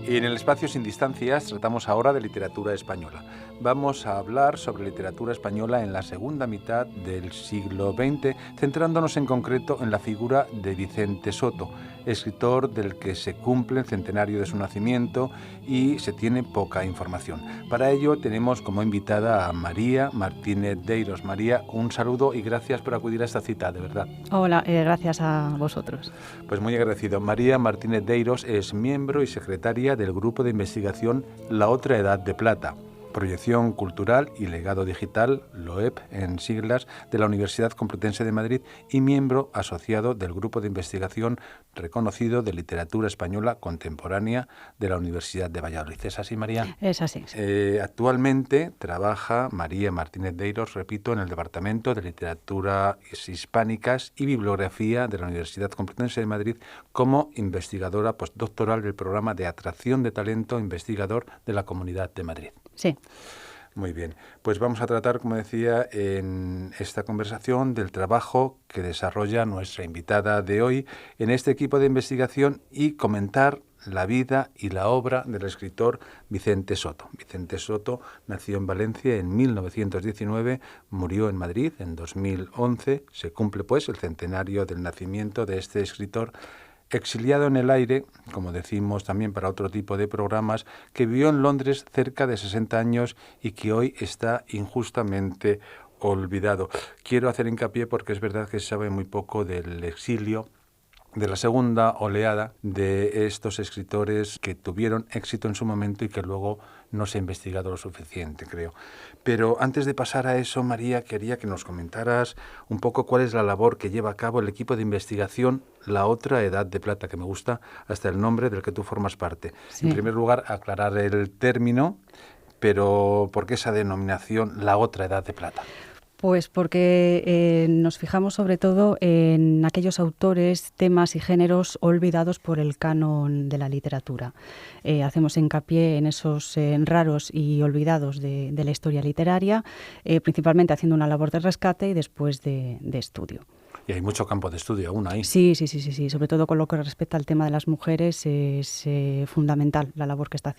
Y en el espacio Sin Distancias tratamos ahora de literatura española. Vamos a hablar sobre literatura española en la segunda mitad del siglo XX, centrándonos en concreto en la figura de Vicente Soto, escritor del que se cumple el centenario de su nacimiento y se tiene poca información. Para ello tenemos como invitada a María Martínez Deiros. María, un saludo y gracias por acudir a esta cita, de verdad. Hola, gracias a vosotros. Pues muy agradecido. María Martínez Deiros es miembro y secretaria del Grupo de Investigación La Otra Edad de Plata, Proyección Cultural y Legado Digital, LOEP en siglas, de la Universidad Complutense de Madrid y miembro asociado del Grupo de Investigación reconocido de Literatura Española Contemporánea de la Universidad de Valladolid. ¿Es así, María? Es así. Sí. Actualmente trabaja María Martínez Deiros, repito, en el Departamento de Literaturas Hispánicas y Bibliografía de la Universidad Complutense de Madrid como investigadora postdoctoral del programa de atracción de talento investigador de la Comunidad de Madrid. Sí. Muy bien, pues vamos a tratar, como decía, en esta conversación del trabajo que desarrolla nuestra invitada de hoy en este equipo de investigación y comentar la vida y la obra del escritor Vicente Soto. Vicente Soto nació en Valencia en 1919, murió en Madrid en 2011, se cumple pues el centenario del nacimiento de este escritor exiliado en el aire, como decimos también para otro tipo de programas, que vivió en Londres cerca de 60 años y que hoy está injustamente olvidado. Quiero hacer hincapié porque es verdad que se sabe muy poco del exilio, de la segunda oleada de estos escritores que tuvieron éxito en su momento y que luego no se ha investigado lo suficiente, creo. Pero antes de pasar a eso, María, quería que nos comentaras un poco cuál es la labor que lleva a cabo el equipo de investigación La Otra Edad de Plata, que me gusta hasta el nombre del que tú formas parte. Sí. En primer lugar, aclarar el término, pero ¿por qué esa denominación La Otra Edad de Plata? Pues porque nos fijamos sobre todo en aquellos autores, temas y géneros olvidados por el canon de la literatura. Hacemos hincapié en esos raros y olvidados de la historia literaria, principalmente haciendo una labor de rescate y después de estudio. Y hay mucho campo de estudio aún ahí. Sí, sobre todo con lo que respecta al tema de las mujeres es fundamental la labor que están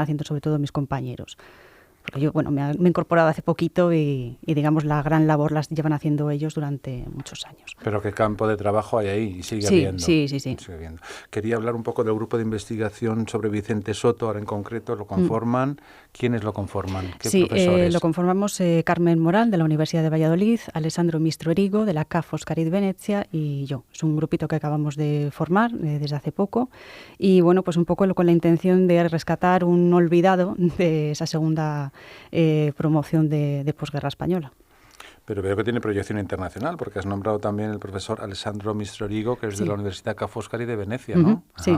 haciendo sobre todo mis compañeros. Porque yo, me he incorporado hace poquito y digamos, la gran labor las llevan haciendo ellos durante muchos años. Pero qué campo de trabajo hay ahí y sigue habiendo. Sí. Sigue habiendo. Quería hablar un poco del grupo de investigación sobre Vicente Soto, ahora en concreto, ¿lo conforman? ¿Quiénes lo conforman? ¿Qué profesores? Lo conformamos Carmen Moral, de la Universidad de Valladolid, Alessandro Mistro Erigo, de la Ca' Foscari Venecia, y yo. Es un grupito que acabamos de formar desde hace poco y, pues un poco con la intención de rescatar un olvidado de esa segunda promoción de posguerra española. Pero veo que tiene proyección internacional, porque has nombrado también el profesor Alessandro Mistro Erigo, que es de la Universidad Ca' Foscari de Venecia, ¿no? Sí.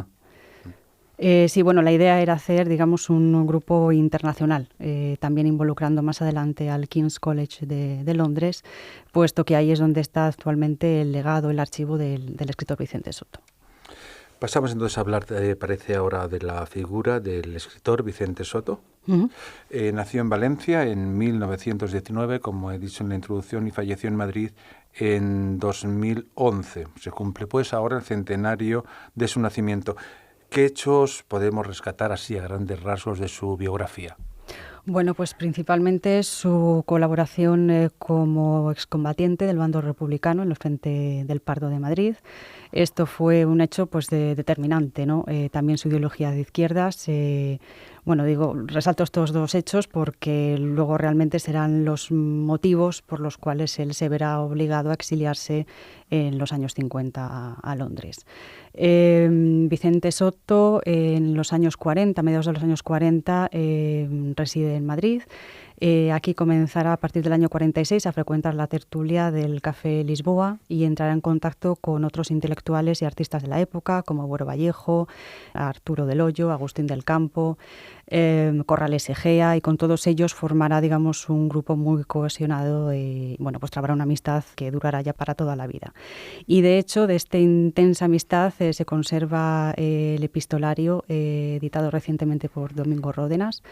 La idea era hacer, digamos, un grupo internacional, también involucrando más adelante al King's College de Londres, puesto que ahí es donde está actualmente el legado, el archivo del escritor Vicente Soto. Pasamos entonces a hablar, parece ahora, de la figura del escritor Vicente Soto. Nació en Valencia en 1919, como he dicho en la introducción, y falleció en Madrid en 2011. Se cumple pues ahora el centenario de su nacimiento. ¿Qué hechos podemos rescatar así a grandes rasgos de su biografía? Bueno, pues principalmente su colaboración como excombatiente del bando republicano en el Frente del Pardo de Madrid. Esto fue un hecho determinante, ¿no? También su ideología de izquierdas. Resalto estos dos hechos porque luego realmente serán los motivos por los cuales él se verá obligado a exiliarse en los años 50 a Londres. Vicente Soto en los años 40, a mediados de los años 40, reside en Madrid. Aquí comenzará a partir del año 46 a frecuentar la tertulia del Café Lisboa y entrará en contacto con otros intelectuales y artistas de la época, como Buero Vallejo, Arturo del Hoyo, Agustín del Campo, Corrales Egea, y con todos ellos formará, digamos, un grupo muy cohesionado y, bueno, pues trabará una amistad que durará ya para toda la vida. Y de hecho, de esta intensa amistad se conserva el epistolario editado recientemente por Domingo Ródenas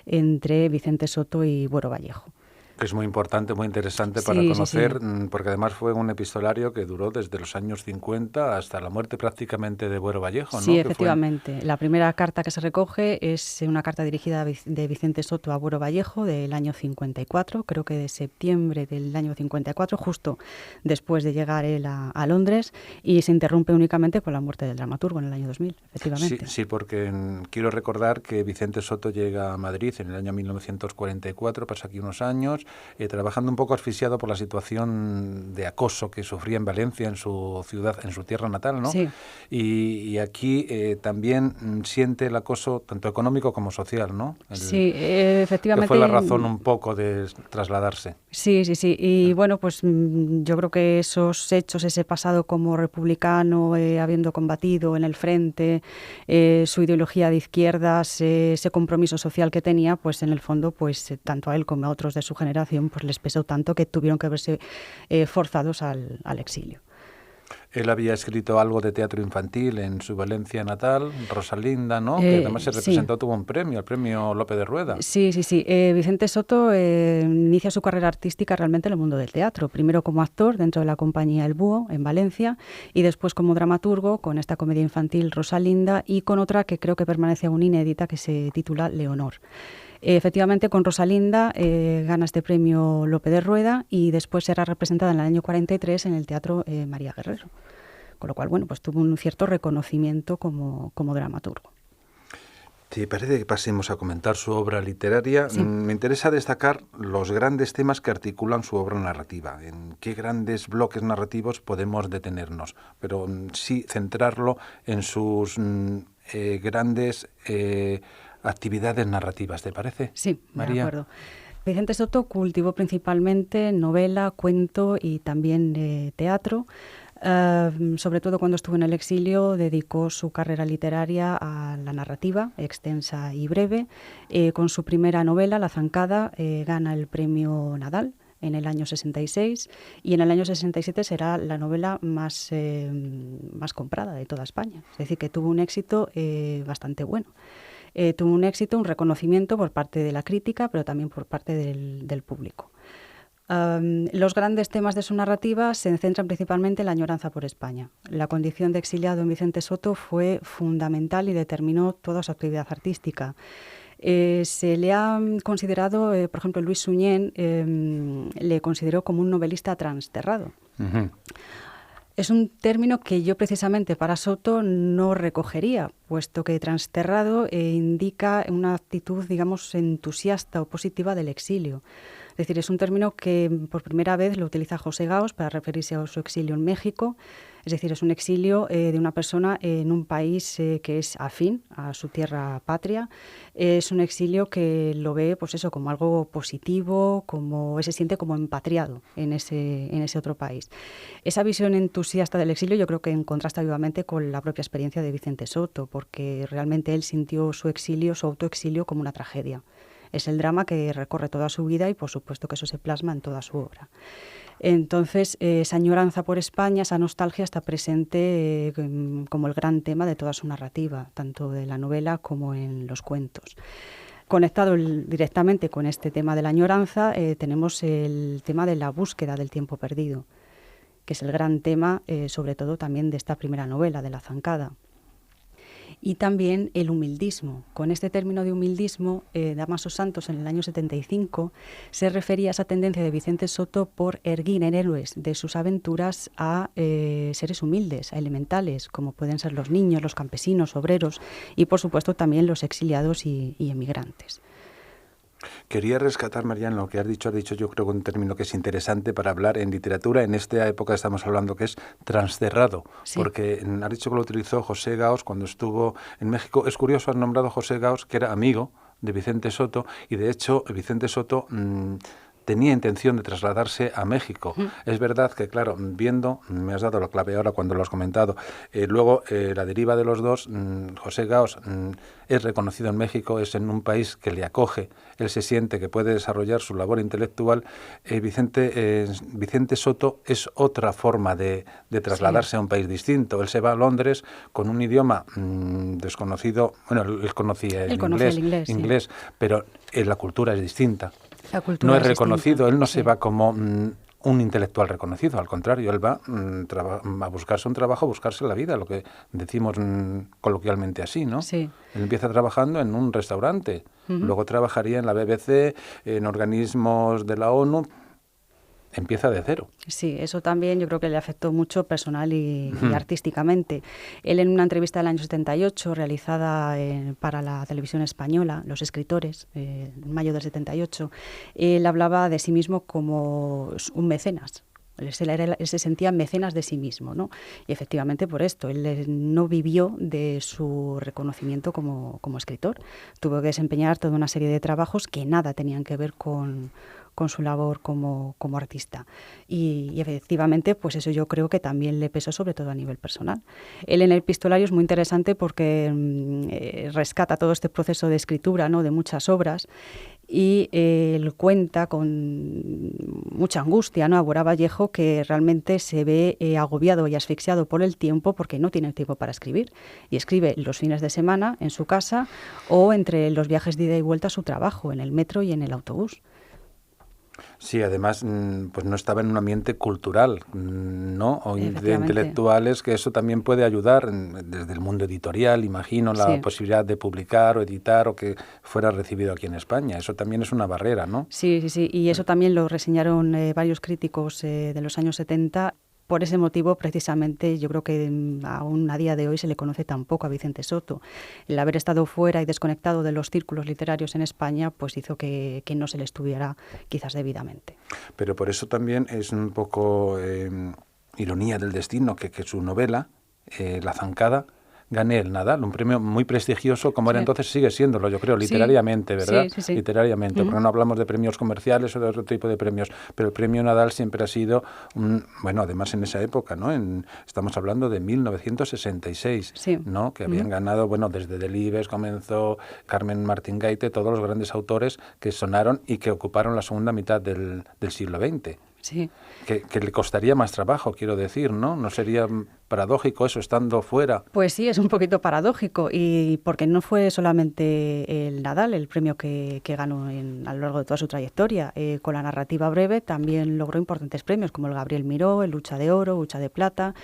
entre Vicente Soto y Buero Vallejo. Que es muy importante, muy interesante para conocer, porque además fue un epistolario que duró desde los años 50 hasta la muerte prácticamente de Buero Vallejo, ¿no? Sí, efectivamente. La primera carta que se recoge es una carta dirigida de Vicente Soto a Buero Vallejo del año 54, creo que de septiembre del año 54, justo después de llegar él a Londres, y se interrumpe únicamente con la muerte del dramaturgo en el año 2000, efectivamente. Sí, porque quiero recordar que Vicente Soto llega a Madrid en el año 1944, pasa aquí unos años, trabajando un poco asfixiado por la situación de acoso que sufría en Valencia, en su ciudad, en su tierra natal, ¿no? Sí. Y aquí también siente el acoso tanto económico como social, ¿no? Sí, efectivamente. Que fue la razón un poco de trasladarse. Sí. Y bueno, pues yo creo que esos hechos, ese pasado como republicano, habiendo combatido en el frente, su ideología de izquierdas, ese compromiso social que tenía, pues en el fondo, pues tanto a él como a otros de su generación, pues les pesó tanto que tuvieron que verse forzados al exilio. Él había escrito algo de teatro infantil en su Valencia natal, Rosalinda, ¿no? Que además se representó, tuvo un premio, el premio Lope de Rueda. Sí. Vicente Soto inicia su carrera artística realmente en el mundo del teatro. Primero como actor dentro de la compañía El Búho, en Valencia, y después como dramaturgo con esta comedia infantil Rosalinda y con otra que creo que permanece aún inédita, que se titula Leonor. Efectivamente, con Rosalinda gana este premio Lope de Rueda y después será representada en el año 43 en el Teatro María Guerrero. Con lo cual, bueno, pues tuvo un cierto reconocimiento como dramaturgo. Sí, parece que pasemos a comentar su obra literaria. Sí. Me interesa destacar los grandes temas que articulan su obra narrativa. En qué grandes bloques narrativos podemos detenernos, pero sí centrarlo en sus grandes actividades narrativas, ¿te parece? Sí, María. De acuerdo. Vicente Soto cultivó principalmente novela, cuento y también teatro. Sobre todo cuando estuvo en el exilio, dedicó su carrera literaria a la narrativa, extensa y breve. Con su primera novela, La Zancada, gana el premio Nadal en el año 66 y en el año 67 será la novela más comprada de toda España. Es decir, que tuvo un éxito bastante bueno. Tuvo un éxito, un reconocimiento por parte de la crítica, pero también por parte del público. Los grandes temas de su narrativa se centran principalmente en la añoranza por España. La condición de exiliado en Vicente Soto fue fundamental y determinó toda su actividad artística. Se le ha considerado, por ejemplo, Luis Suñén le consideró como un novelista transterrado. Uh-huh. Es un término que yo precisamente para Soto no recogería, puesto que transterrado indica una actitud, digamos, entusiasta o positiva del exilio. Es decir, es un término que por primera vez lo utiliza José Gaos para referirse a su exilio en México. Es decir, es un exilio de una persona en un país que es afín a su tierra patria. Es un exilio que lo ve, pues eso, como algo positivo, como se siente como empatriado en ese otro país. Esa visión entusiasta del exilio yo creo que contrasta vivamente con la propia experiencia de Vicente Soto, porque realmente él sintió su exilio, su autoexilio, como una tragedia. Es el drama que recorre toda su vida y por supuesto que eso se plasma en toda su obra. Entonces, esa añoranza por España, esa nostalgia está presente como el gran tema de toda su narrativa, tanto de la novela como en los cuentos. Conectado directamente con este tema de la añoranza, tenemos el tema de la búsqueda del tiempo perdido, que es el gran tema, sobre todo también de esta primera novela, de La Zancada. Y también el humildismo. Con este término de humildismo, Damaso Santos en el año 75 se refería a esa tendencia de Vicente Soto por erguir en héroes de sus aventuras a seres humildes, a elementales, como pueden ser los niños, los campesinos, obreros y por supuesto también los exiliados y emigrantes. Quería rescatar, Marian, lo que has dicho yo creo que un término que es interesante para hablar en literatura. En esta época estamos hablando que es transterrado, sí. Porque has dicho que lo utilizó José Gaos cuando estuvo en México. Es curioso, has nombrado a José Gaos, que era amigo de Vicente Soto, y de hecho Vicente Soto tenía intención de trasladarse a México. Es verdad que, claro, viendo, me has dado la clave ahora cuando lo has comentado, luego la deriva de los dos, José Gaos es reconocido en México, es en un país que le acoge, él se siente que puede desarrollar su labor intelectual. Vicente Soto es otra forma de trasladarse a un país distinto. Él se va a Londres con un idioma desconocido, bueno, él conocía el inglés, pero la cultura es distinta. No es reconocido, él no se va como un intelectual reconocido, al contrario, él va a buscarse un trabajo, a buscarse la vida, lo que decimos coloquialmente así, ¿no? Sí. Él empieza trabajando en un restaurante, luego trabajaría en la BBC, en organismos de la ONU. Empieza de cero. Sí, eso también yo creo que le afectó mucho personal y artísticamente. Él, en una entrevista del año 78 realizada para la televisión española, Los Escritores, en mayo del 78, él hablaba de sí mismo como un mecenas. Él se sentía mecenas de sí mismo, ¿no? Y efectivamente por esto, él no vivió de su reconocimiento como escritor. Tuvo que desempeñar toda una serie de trabajos que nada tenían que ver con su labor como artista. Y efectivamente, pues eso yo creo que también le pesó, sobre todo a nivel personal. Él, en el epistolario, es muy interesante porque rescata todo este proceso de escritura, ¿no?, de muchas obras, y él cuenta con mucha angustia, ¿no?, a Borja Vallejo, que realmente se ve agobiado y asfixiado por el tiempo, porque no tiene tiempo para escribir, y escribe los fines de semana en su casa o entre los viajes de ida y vuelta a su trabajo, en el metro y en el autobús. Sí, además, pues no estaba en un ambiente cultural, ¿no? O de intelectuales, que eso también puede ayudar desde el mundo editorial, imagino, la posibilidad de publicar o editar o que fuera recibido aquí en España. Eso también es una barrera, ¿no? Sí, y eso también lo reseñaron varios críticos de los años 70. Por ese motivo, precisamente, yo creo que aún a día de hoy se le conoce tan poco a Vicente Soto. El haber estado fuera y desconectado de los círculos literarios en España, pues hizo que no se le estuviera quizás debidamente. Pero por eso también es un poco ironía del destino que su novela, La Zancada, gane el Nadal, un premio muy prestigioso, como era entonces, sigue siéndolo, yo creo, literariamente, ¿verdad? Sí. Literariamente, porque no hablamos de premios comerciales o de otro tipo de premios, pero el premio Nadal siempre ha sido, bueno, además en esa época, ¿no? Estamos hablando de 1966, ¿no? Que habían ganado, bueno, desde Delibes comenzó Carmen Martín Gaite, todos los grandes autores que sonaron y que ocuparon la segunda mitad del siglo XX. Sí. Que le costaría más trabajo, quiero decir, ¿no? ¿No sería paradójico eso estando fuera? Pues sí, es un poquito paradójico, y porque no fue solamente el Nadal el premio que ganó a lo largo de toda su trayectoria. Con la narrativa breve también logró importantes premios, como el Gabriel Miró, el Hucha de Oro, Hucha de Plata.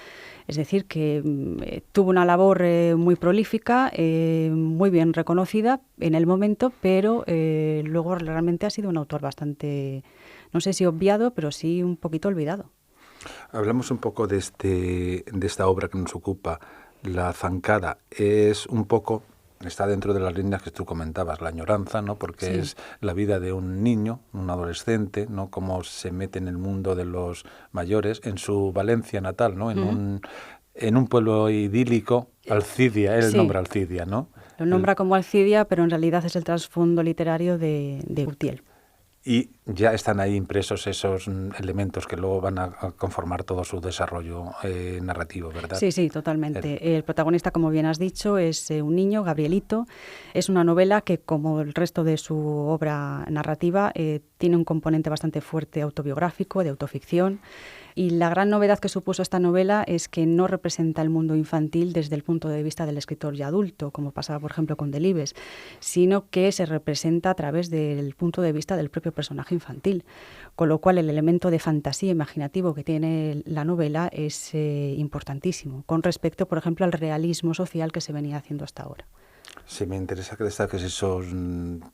Es decir, que tuvo una labor muy prolífica, muy bien reconocida en el momento, pero luego realmente ha sido un autor bastante, no sé si obviado, pero sí un poquito olvidado. Hablamos un poco de esta obra que nos ocupa, La Zancada. Es un poco, está dentro de las líneas que tú comentabas, la añoranza, ¿no? Porque es la vida de un niño, un adolescente, ¿no? Cómo se mete en el mundo de los mayores, en su Valencia natal, ¿no? En un pueblo idílico, Alcidia, él nombra Alcidia, ¿no? Lo nombra como Alcidia, pero en realidad es el trasfondo literario de Utiel. Y ya están ahí impresos esos elementos que luego van a conformar todo su desarrollo narrativo, ¿verdad? Sí, totalmente. El protagonista, como bien has dicho, es un niño, Gabrielito. Es una novela que, como el resto de su obra narrativa, tiene un componente bastante fuerte autobiográfico, de autoficción. Y la gran novedad que supuso esta novela es que no representa el mundo infantil desde el punto de vista del escritor ya adulto, como pasaba, por ejemplo, con Delibes, sino que se representa a través del punto de vista del propio personaje infantil, con lo cual el elemento de fantasía imaginativo que tiene la novela es importantísimo, con respecto, por ejemplo, al realismo social que se venía haciendo hasta ahora. Sí, me interesa que destaques esos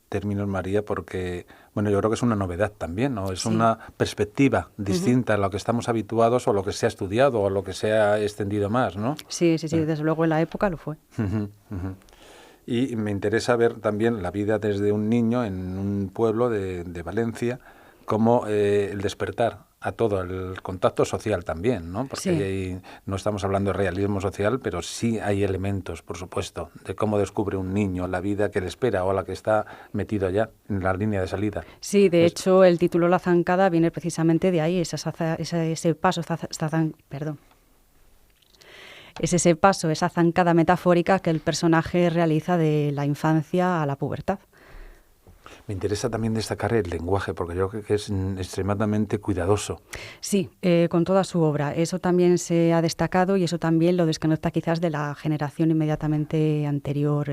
términos, María, porque, bueno, yo creo que es una novedad también, ¿no? Es una perspectiva distinta a lo que estamos habituados o a lo que se ha estudiado o a lo que se ha extendido más, ¿no? Sí, desde luego en la época lo fue. Y me interesa ver también la vida desde un niño en un pueblo de Valencia, como el despertar a todo el contacto social también, ¿no? Porque no estamos hablando de realismo social, pero sí hay elementos, por supuesto, de cómo descubre un niño la vida que le espera o la que está metido ya en la línea de salida. Sí, de hecho, el título La zancada viene precisamente de ahí, ese paso, perdón. Es ese paso, esa zancada metafórica que el personaje realiza de la infancia a la pubertad. Me interesa también destacar el lenguaje, porque yo creo que es extremadamente cuidadoso. Sí, con toda su obra. Eso también se ha destacado y eso también lo desconecta quizás de la generación inmediatamente anterior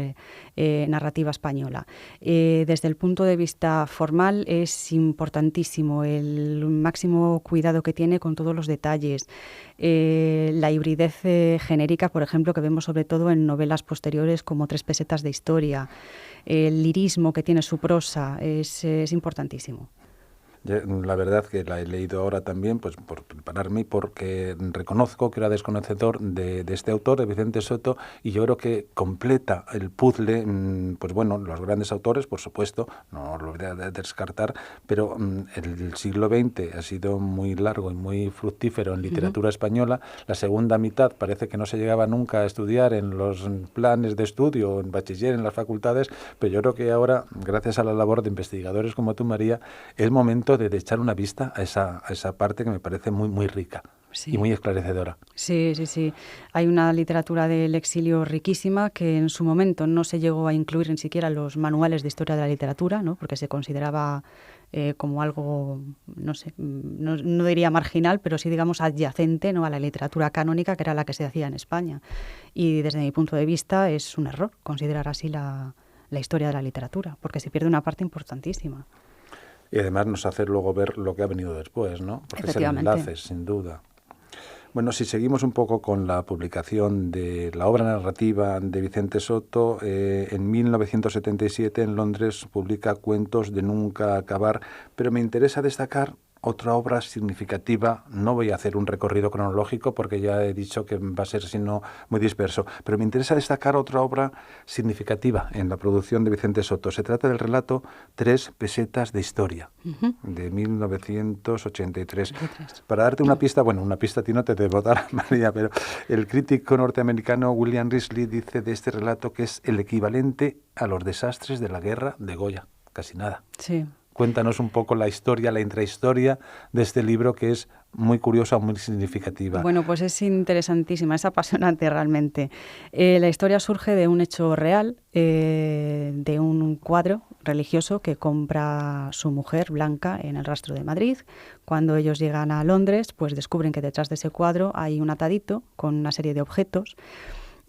narrativa española. Desde el punto de vista formal es importantísimo el máximo cuidado que tiene con todos los detalles. La hibridez genérica, por ejemplo, que vemos sobre todo en novelas posteriores como Tres pesetas de historia. El lirismo que tiene su prosa es importantísimo. La verdad que la he leído ahora también, pues por prepararme y porque reconozco que era desconocedor de este autor, de Vicente Soto, y yo creo que completa el puzzle, pues bueno, los grandes autores, por supuesto, no lo voy a descartar, pero el siglo XX ha sido muy largo y muy fructífero en literatura española. La segunda mitad parece que no se llegaba nunca a estudiar en los planes de estudio, en bachiller, en las facultades, pero yo creo que ahora, gracias a la labor de investigadores como tú, María, es momento de echar una vista a esa parte que me parece muy, muy rica. Sí. Y muy esclarecedora. Sí, sí, sí. Hay una literatura del exilio riquísima que en su momento no se llegó a incluir ni siquiera en los manuales de historia de la literatura, ¿no? Porque se consideraba como algo, no sé, no diría marginal, pero sí, digamos, adyacente, ¿no?, a la literatura canónica, que era la que se hacía en España. Y desde mi punto de vista es un error considerar así la historia de la literatura, porque se pierde una parte importantísima. Y además nos hace luego ver lo que ha venido después, ¿no? Porque es el enlace, sin duda. Bueno, si seguimos un poco con la publicación de la obra narrativa de Vicente Soto, en 1977 en Londres publica Cuentos de nunca acabar, pero me interesa destacar otra obra significativa. No voy a hacer un recorrido cronológico porque ya he dicho que va a ser, si no, muy disperso, pero me interesa destacar otra obra significativa en la producción de Vicente Soto. Se trata del relato Tres pesetas de historia, de 1983. Para darte una pista, bueno, una pista a ti no te debo dar, María, pero el crítico norteamericano William Risley dice de este relato que es el equivalente a los desastres de la guerra de Goya. Casi nada. Sí. Cuéntanos un poco la historia, la intrahistoria de este libro, que es muy curiosa, muy significativa. Bueno, pues es interesantísima, es apasionante realmente. La historia surge de un hecho real, de un cuadro religioso que compra su mujer, Blanca, en el Rastro de Madrid. Cuando ellos llegan a Londres, pues descubren que detrás de ese cuadro hay un atadito con una serie de objetos.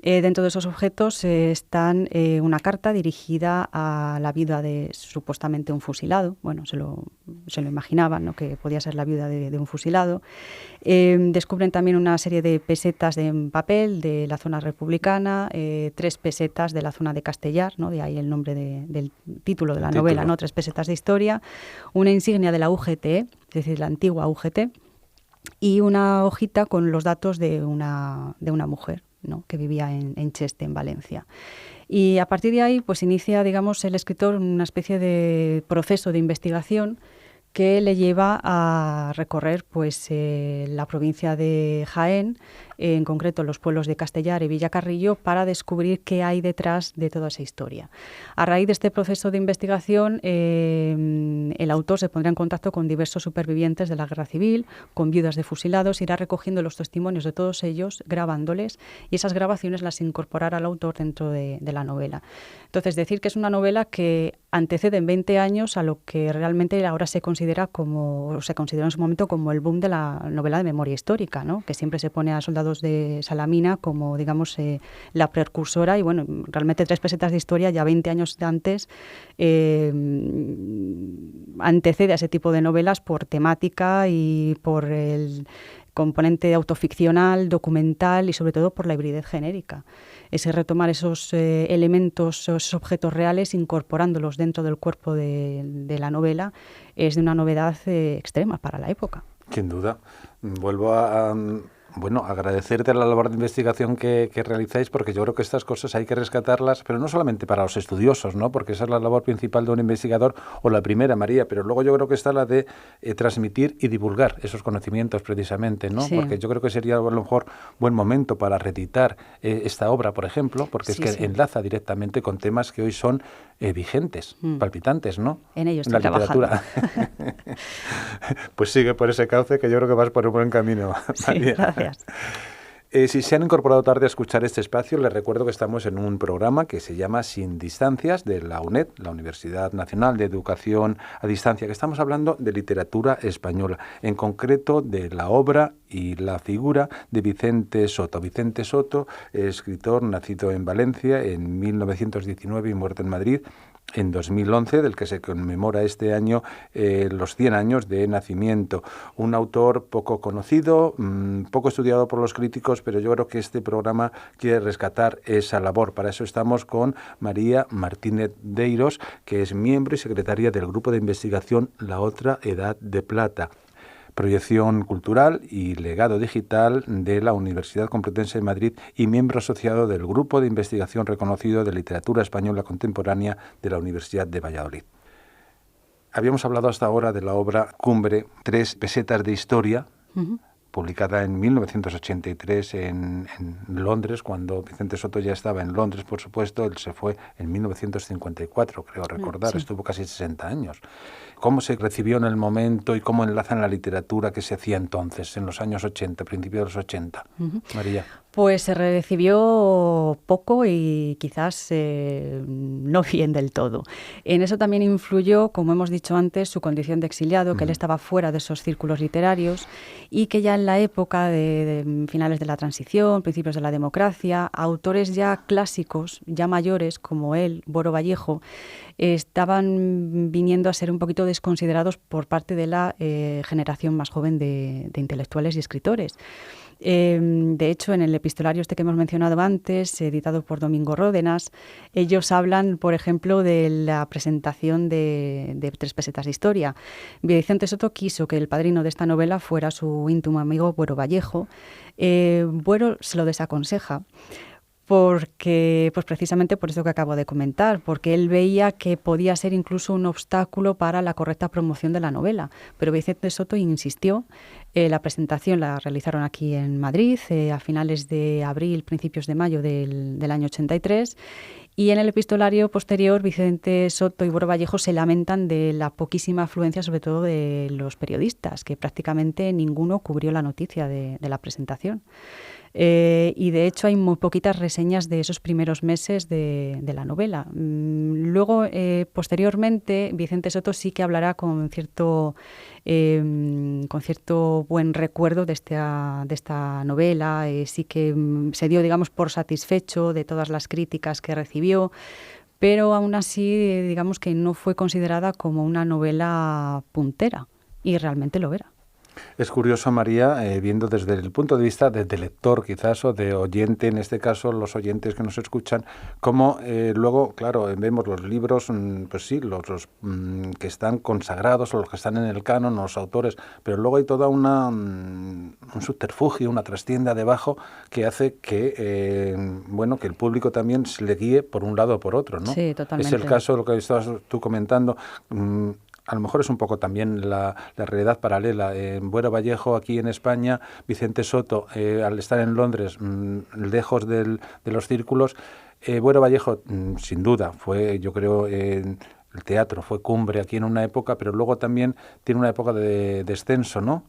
Dentro de esos objetos están una carta dirigida a la viuda de supuestamente un fusilado. Bueno, se lo imaginaban, ¿no?, que podía ser la viuda de un fusilado. Descubren también una serie de pesetas en papel de la zona republicana, 3 pesetas de la zona de Castellar, ¿no?, de ahí el nombre del título de la novela, ¿no?, 3 pesetas de historia, una insignia de la UGT, es decir, la antigua UGT, y una hojita con los datos de una mujer, ¿no?, que vivía en Cheste, en Valencia. Y a partir de ahí, pues inicia, digamos, el escritor una especie de proceso de investigación que le lleva a recorrer, pues, la provincia de Jaén, en concreto los pueblos de Castellar y Villacarrillo, para descubrir qué hay detrás de toda esa historia. A raíz de este proceso de investigación, el autor se pondrá en contacto con diversos supervivientes de la Guerra Civil, con viudas de fusilados, irá recogiendo los testimonios de todos ellos, grabándoles, y esas grabaciones las incorporará al autor dentro de la novela. Entonces, decir que es una novela que antecede en 20 años a lo que realmente ahora se considera o se consideró en su momento como el boom de la novela de memoria histórica, ¿no?, que siempre se pone a Soldados de Salamina como, digamos, la precursora, y bueno, realmente 3 pesetas de historia ya 20 años antes antecede a ese tipo de novelas por temática y por el componente autoficcional, documental y sobre todo por la hibridez genérica. Ese retomar esos elementos, esos objetos reales, incorporándolos dentro del cuerpo de la novela, es de una novedad extrema para la época. Sin duda. Vuelvo a bueno, agradecerte la labor de investigación que realizáis, porque yo creo que estas cosas hay que rescatarlas, pero no solamente para los estudiosos, ¿no? Porque esa es la labor principal de un investigador, o la primera, María, pero luego yo creo que está la de transmitir y divulgar esos conocimientos precisamente, ¿no? Sí. Porque yo creo que sería a lo mejor buen momento para reeditar esta obra, por ejemplo, porque es que enlaza directamente con temas que hoy son vigentes, palpitantes, ¿no? En ello la estoy literatura. Pues sigue por ese cauce, que yo creo que vas por un buen camino, María. Sí, gracias. Si se han incorporado tarde a escuchar este espacio, les recuerdo que estamos en un programa que se llama Sin Distancias, de la UNED, la Universidad Nacional de Educación a Distancia, que estamos hablando de literatura española, en concreto de la obra y la figura de Vicente Soto. Vicente Soto, escritor nacido en Valencia en 1919 y muerto en Madrid en 2011, del que se conmemora este año los 100 años de nacimiento. Un autor poco conocido, poco estudiado por los críticos, pero yo creo que este programa quiere rescatar esa labor. Para eso estamos con María Martínez Deiros, que es miembro y secretaria del Grupo de Investigación La Otra Edad de Plata, proyección cultural y legado digital de la Universidad Complutense de Madrid y miembro asociado del Grupo de Investigación reconocido de Literatura Española Contemporánea de la Universidad de Valladolid. Habíamos hablado hasta ahora de la obra Cumbre, 3 pesetas de historia, publicada en 1983 en Londres, cuando Vicente Soto ya estaba en Londres, por supuesto. Él se fue en 1954, creo recordar, sí. Estuvo casi 60 años. ¿Cómo se recibió en el momento y cómo enlaza en la literatura que se hacía entonces, en los años 80, principios de los 80? María. Pues se recibió poco y quizás no bien del todo. En eso también influyó, como hemos dicho antes, su condición de exiliado, que él estaba fuera de esos círculos literarios y que ya en la época de finales de la transición, principios de la democracia, autores ya clásicos, ya mayores, como él, Boro Vallejo, estaban viniendo a ser un poquito desconsiderados por parte de la generación más joven de intelectuales y escritores. De hecho, en el epistolario este que hemos mencionado antes, editado por Domingo Ródenas, ellos hablan, por ejemplo, de la presentación de 3 pesetas de historia. Vicente Soto quiso que el padrino de esta novela fuera su íntimo amigo Boro Vallejo. Boro se lo desaconseja, porque, pues precisamente por eso que acabo de comentar, porque él veía que podía ser incluso un obstáculo para la correcta promoción de la novela. Pero Vicente Soto insistió. La presentación la realizaron aquí en Madrid a finales de abril, principios de mayo del año 83. Y en el epistolario posterior, Vicente Soto y Boro Vallejo se lamentan de la poquísima afluencia, sobre todo de los periodistas, que prácticamente ninguno cubrió la noticia de la presentación. Y de hecho hay muy poquitas reseñas de esos primeros meses de la novela. Luego, posteriormente, Vicente Soto sí que hablará con cierto buen recuerdo de esta novela. Sí que se dio, digamos, por satisfecho de todas las críticas que recibió, pero aún así, digamos que no fue considerada como una novela puntera, y realmente lo era. Es curioso, María, viendo desde el punto de vista de lector quizás o de oyente, en este caso los oyentes que nos escuchan, cómo luego, claro, vemos los libros, pues sí, los que están consagrados o los que están en el canon, los autores, pero luego hay toda un subterfugio, una trastienda debajo que hace que, que el público también se le guíe por un lado o por otro, ¿no? Sí, totalmente. Es el caso de lo que estabas tú comentando. A lo mejor es un poco también la realidad paralela. En Boro Vallejo, aquí en España, Vicente Soto, al estar en Londres, lejos de los círculos, Boro Vallejo, sin duda, fue, yo creo, el teatro fue cumbre aquí en una época, pero luego también tiene una época de descenso, ¿no?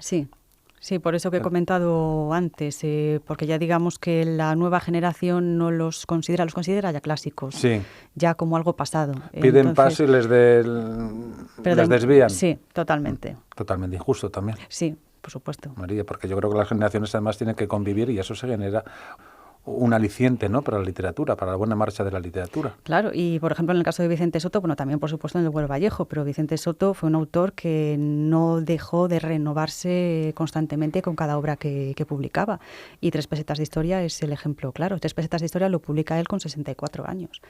Sí. Sí, por eso que he comentado antes, porque ya digamos que la nueva generación no los considera ya clásicos, sí, ya como algo pasado. Piden paso y les desvían. Sí, totalmente. Totalmente injusto también. Sí, por supuesto. María, porque yo creo que las generaciones además tienen que convivir y eso se genera un aliciente, ¿no?, para la literatura, para la buena marcha de la literatura. Claro, y por ejemplo en el caso de Vicente Soto, bueno, también por supuesto en el Boro Vallejo, pero Vicente Soto fue un autor que no dejó de renovarse constantemente con cada obra que publicaba. Y 3 pesetas de historia es el ejemplo claro. 3 pesetas de historia lo publica él con 64 años.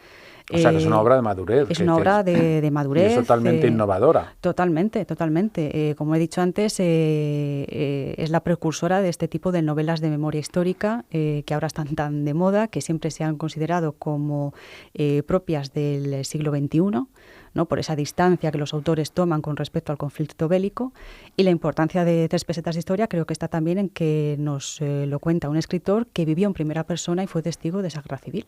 O sea, que es una obra de madurez. Es una obra de madurez. Y es totalmente innovadora. Totalmente, totalmente. Como he dicho antes, es la precursora de este tipo de novelas de memoria histórica que ahora están tan de moda, que siempre se han considerado como propias del siglo XXI, ¿no? Por esa distancia que los autores toman con respecto al conflicto bélico. Y la importancia de Tres pesetas de historia creo que está también en que nos lo cuenta un escritor que vivió en primera persona y fue testigo de esa guerra civil.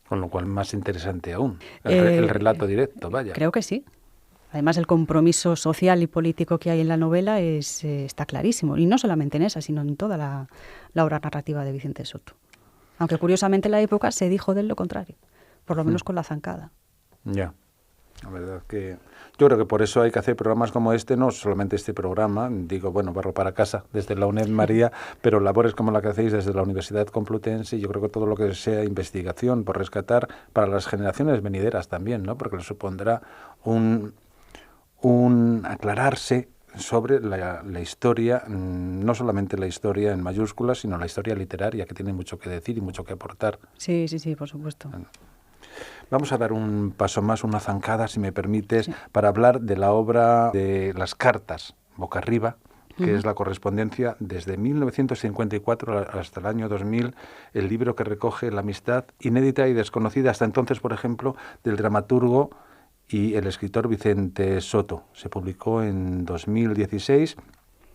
Con lo cual más interesante aún, el relato directo, vaya. Creo que sí. Además, el compromiso social y político que hay en la novela está clarísimo. Y no solamente en esa, sino en toda la obra narrativa de Vicente Soto. Aunque curiosamente en la época se dijo de él lo contrario, por lo menos con La zancada. Ya. La verdad que yo creo que por eso hay que hacer programas como este, no solamente este programa, digo, bueno, barro para casa desde la UNED María, pero labores como la que hacéis desde la Universidad Complutense, yo creo que todo lo que sea investigación por rescatar para las generaciones venideras también, ¿no? Porque le supondrá un aclararse sobre la historia, no solamente la historia en mayúsculas, sino la historia literaria, que tiene mucho que decir y mucho que aportar. Sí, sí, sí, por supuesto. Bueno. Vamos a dar un paso más, una zancada, si me permites, para hablar de la obra de Las cartas, boca arriba, que es la correspondencia desde 1954 hasta el año 2000, el libro que recoge la amistad inédita y desconocida hasta entonces, por ejemplo, del dramaturgo y el escritor Vicente Soto. Se publicó en 2016,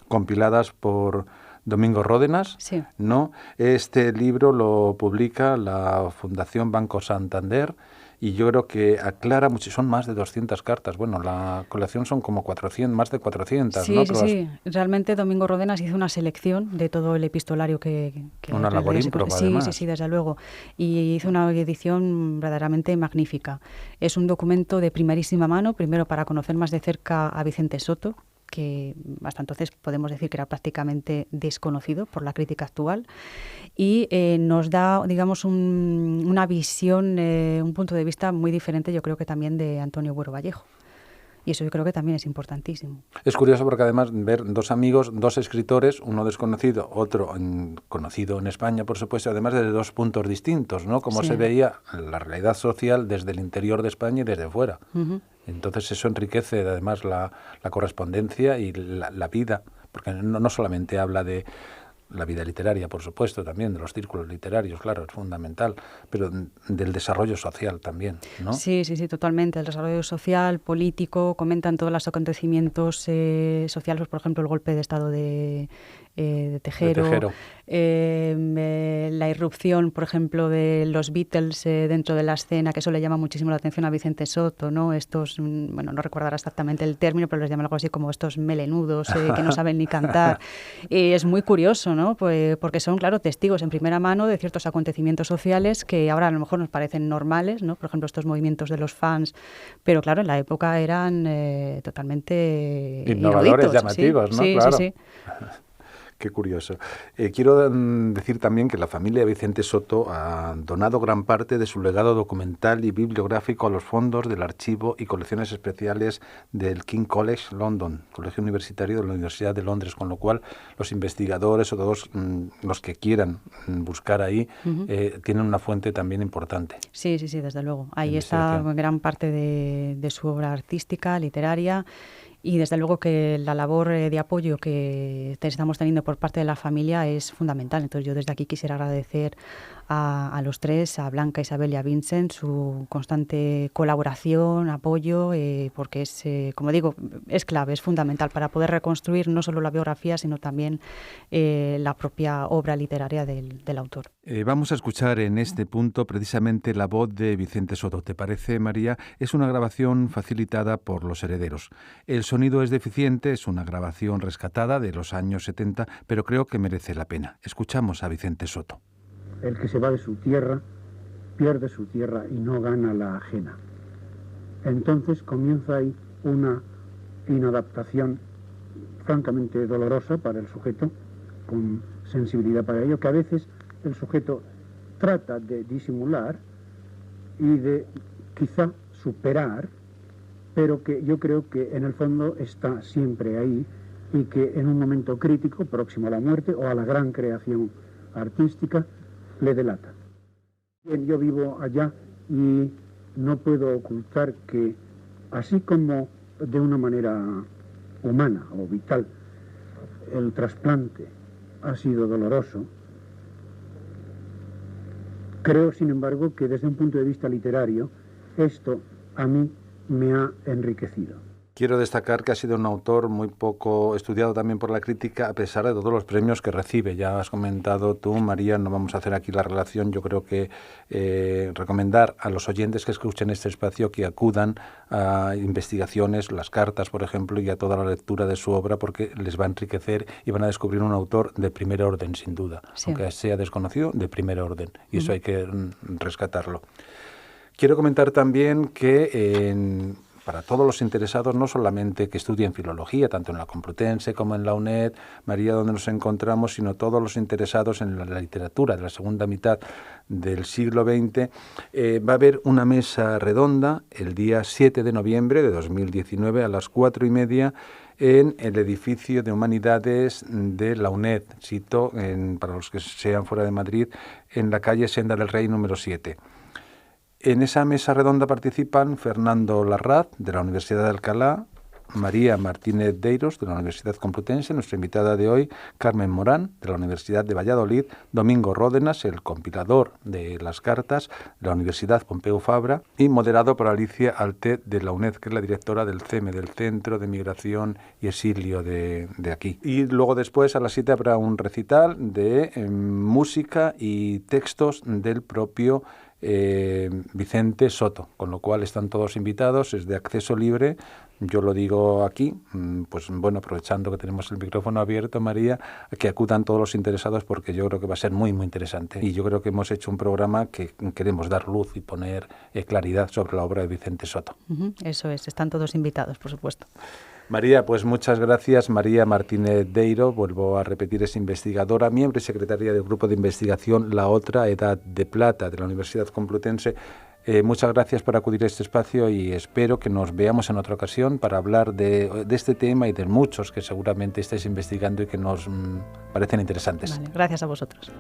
compiladas por Domingo Ródenas, sí. ¿no? Este libro lo publica la Fundación Banco Santander y yo creo que aclara mucho, son más de 200 cartas. Bueno, la colección son como 400, más de 400, sí, ¿no? Sí, sí. Realmente Domingo Ródenas hizo una selección de todo el epistolario que una labor ímproba, además. Sí, desde luego. Y hizo una edición verdaderamente magnífica. Es un documento de primerísima mano, primero para conocer más de cerca a Vicente Soto, que hasta entonces podemos decir que era prácticamente desconocido por la crítica actual, y nos da, digamos, una visión, un punto de vista muy diferente, yo creo que también de Antonio Buero Vallejo. Y eso yo creo que también es importantísimo. Es curioso porque además ver dos amigos, dos escritores, uno desconocido, otro conocido en España, por supuesto, además de dos puntos distintos, ¿no? Como se veía la realidad social desde el interior de España y desde fuera. Entonces eso enriquece además la correspondencia y la vida, porque no solamente habla de la vida literaria, por supuesto, también, de los círculos literarios, claro, es fundamental, pero del desarrollo social también, ¿no? Sí, totalmente. El desarrollo social, político, comentan todos los acontecimientos sociales, por ejemplo, el golpe de Estado de Tejero. La irrupción, por ejemplo, de los Beatles dentro de la escena, que eso le llama muchísimo la atención a Vicente Soto, ¿no? Estos, bueno, no recordará exactamente el término, pero les llaman algo así como estos melenudos que no saben ni cantar. Es muy curioso, ¿no? Pues, porque son, claro, testigos en primera mano de ciertos acontecimientos sociales que ahora a lo mejor nos parecen normales, ¿no? Por ejemplo, estos movimientos de los fans, pero claro, en la época eran totalmente innovadores, inéditos, llamativos, ¿no? Sí, claro. sí. Qué curioso. Quiero decir también que la familia de Vicente Soto ha donado gran parte de su legado documental y bibliográfico a los fondos del archivo y colecciones especiales del King's College London, colegio universitario de la Universidad de Londres, con lo cual los investigadores o todos los que quieran buscar ahí tienen una fuente también importante. Sí, desde luego. Ahí está gran parte de su obra artística, literaria. Y desde luego que la labor de apoyo que estamos teniendo por parte de la familia es fundamental. Entonces yo desde aquí quisiera agradecer a los tres, a Blanca, Isabel y a Vincent, su constante colaboración, apoyo, porque es, como digo, es clave, es fundamental para poder reconstruir no solo la biografía, sino también la propia obra literaria del autor. Vamos a escuchar en este punto precisamente la voz de Vicente Soto. ¿Te parece, María? Es una grabación facilitada por los herederos. El sonido es deficiente, es una grabación rescatada de los años 70, pero creo que merece la pena. Escuchamos a Vicente Soto. El que se va de su tierra, pierde su tierra y no gana la ajena. Entonces comienza ahí una inadaptación francamente dolorosa para el sujeto, con sensibilidad para ello, que a veces el sujeto trata de disimular y de quizá superar, pero que yo creo que en el fondo está siempre ahí y que en un momento crítico, próximo a la muerte o a la gran creación artística, le delata. Bien, yo vivo allá y no puedo ocultar que, así como de una manera humana o vital el trasplante ha sido doloroso, creo, sin embargo, que desde un punto de vista literario, esto a mí me ha enriquecido. Quiero destacar que ha sido un autor muy poco estudiado también por la crítica, a pesar de todos los premios que recibe. Ya has comentado tú, María, no vamos a hacer aquí la relación. Yo creo que recomendar a los oyentes que escuchen este espacio que acudan a investigaciones, las cartas, por ejemplo, y a toda la lectura de su obra, porque les va a enriquecer y van a descubrir un autor de primer orden, sin duda. Sí. Aunque sea desconocido, de primer orden. Y eso hay que rescatarlo. Quiero comentar también que para todos los interesados, no solamente que estudien filología, tanto en la Complutense como en la UNED, María, donde nos encontramos, sino todos los interesados en la literatura de la segunda mitad del siglo XX, va a haber una mesa redonda el día 7 de noviembre de 2019 a las 4:30 en el edificio de Humanidades de la UNED, sito, para los que sean fuera de Madrid, en la calle Senda del Rey número 7. En esa mesa redonda participan Fernando Larraz, de la Universidad de Alcalá, María Martínez Deiros, de la Universidad Complutense, nuestra invitada de hoy, Carmen Morán, de la Universidad de Valladolid, Domingo Ródenas, el compilador de las cartas, de la Universidad Pompeu Fabra, y moderado por Alicia Altet, de la UNED, que es la directora del CEME, del Centro de Migración y Exilio de aquí. Y luego después, a las 7, habrá un recital de música y textos del propio Vicente Soto, con lo cual están todos invitados, es de acceso libre. Yo lo digo aquí, pues bueno, aprovechando que tenemos el micrófono abierto, María, que acudan todos los interesados, porque yo creo que va a ser muy, muy interesante. Y yo creo que hemos hecho un programa que queremos dar luz y poner claridad sobre la obra de Vicente Soto. Eso es, están todos invitados, por supuesto. María, pues muchas gracias. María Martínez Deiro, vuelvo a repetir, es investigadora, miembro y secretaria del grupo de investigación La Otra Edad de Plata de la Universidad Complutense. Muchas gracias por acudir a este espacio y espero que nos veamos en otra ocasión para hablar de este tema y de muchos que seguramente estáis investigando y que nos parecen interesantes. Vale, gracias a vosotros.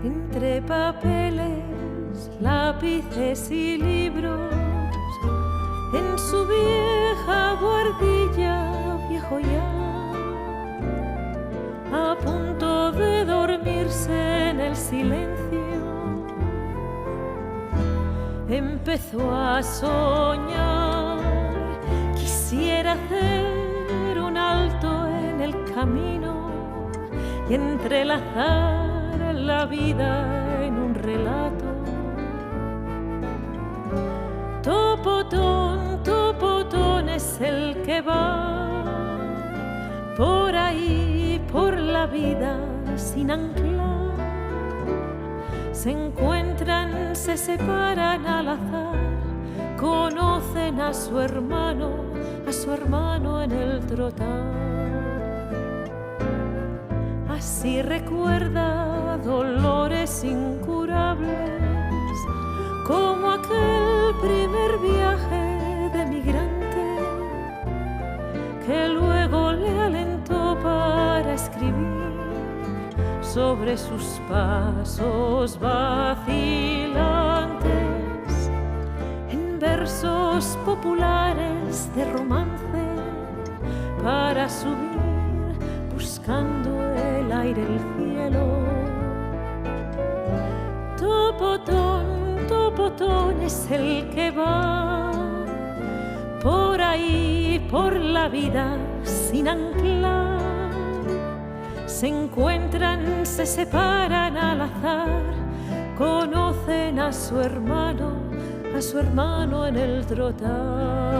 Entre papeles, lápices y libros, en su vieja guardilla, viejo ya, a punto de dormirse en el silencio, empezó a soñar. Quisiera hacer un alto en el camino y entrelazar la vida en un relato. Topotón, Topotón es el que va por ahí, por la vida sin anclar. Se encuentran, se separan al azar, conocen a su hermano en el trotar. Así recuerda dolores incurables, como aquel primer viaje de migrante que luego le alentó para escribir sobre sus pasos vacilantes en versos populares de romance para subir buscando el aire, el cielo. Topotón, Topotón es el que va por ahí, por la vida sin anclar. Se encuentran, se separan al azar, conocen a su hermano en el trotar.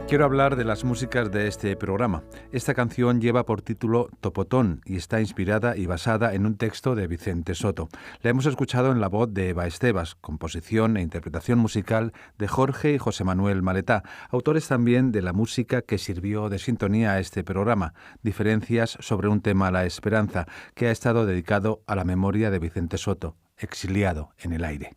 Quiero hablar de las músicas de este programa. Esta canción lleva por título Topotón y está inspirada y basada en un texto de Vicente Soto. La hemos escuchado en la voz de Eva Estebas, composición e interpretación musical de Jorge y José Manuel Maletá, autores también de la música que sirvió de sintonía a este programa, Diferencias sobre un tema, la esperanza, que ha estado dedicado a la memoria de Vicente Soto, exiliado en el aire.